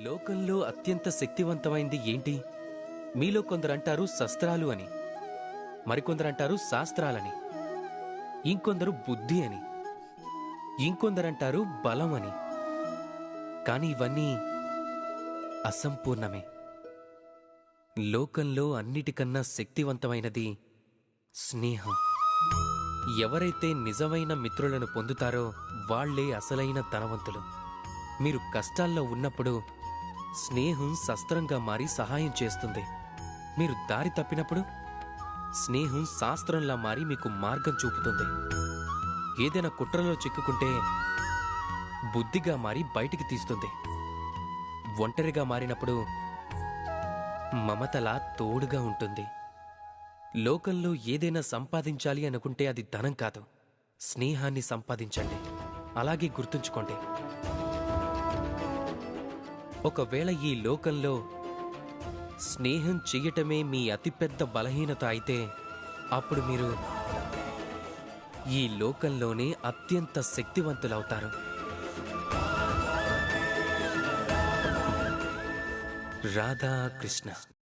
లోకంలో అత్యంత శక్తివంతమైంది ఏంటి? మీలో కొందరంటారు శస్త్రాలు అని, మరికొందరంటారు శాస్త్రాలని, ఇంకొందరు బుద్ధి అని, ఇంకొందరంటారు బలం అని. కాని ఇవన్నీ అసంపూర్ణమే. లోకంలో అన్నిటికన్నా శక్తివంతమైనది స్నేహం. ఎవరైతే నిజమైన మిత్రులను పొందుతారో వాళ్లే అసలైన ధనవంతులు. మీరు కష్టాల్లో ఉన్నప్పుడు స్నేహం శస్త్రంగా మారి సహాయం చేస్తుంది. మీరు దారి తప్పినప్పుడు స్నేహం శాస్త్రంలా మారి మీకు మార్గం చూపుతుంది. ఏదైనా కుట్రలో చిక్కుకుంటే బుద్ధిగా మారి బయటికి తీస్తుంది. ఒంటరిగా మారినప్పుడు మమతలా తోడుగా ఉంటుంది. లోకంలో ఏదైనా సంపాదించాలి అనుకుంటే అది ధనం కాదు, స్నేహాన్ని సంపాదించండి. అలాగే గుర్తుంచుకోండి. ఒకవేళ ఈ లోకంలో స్నేహం చెయ్యటమే మీ అతిపెద్ద బలహీనత అయితే అప్పుడు మీరు ఈ లోకంలోనే అత్యంత శక్తివంతులవుతారు. రాధా కృష్ణ.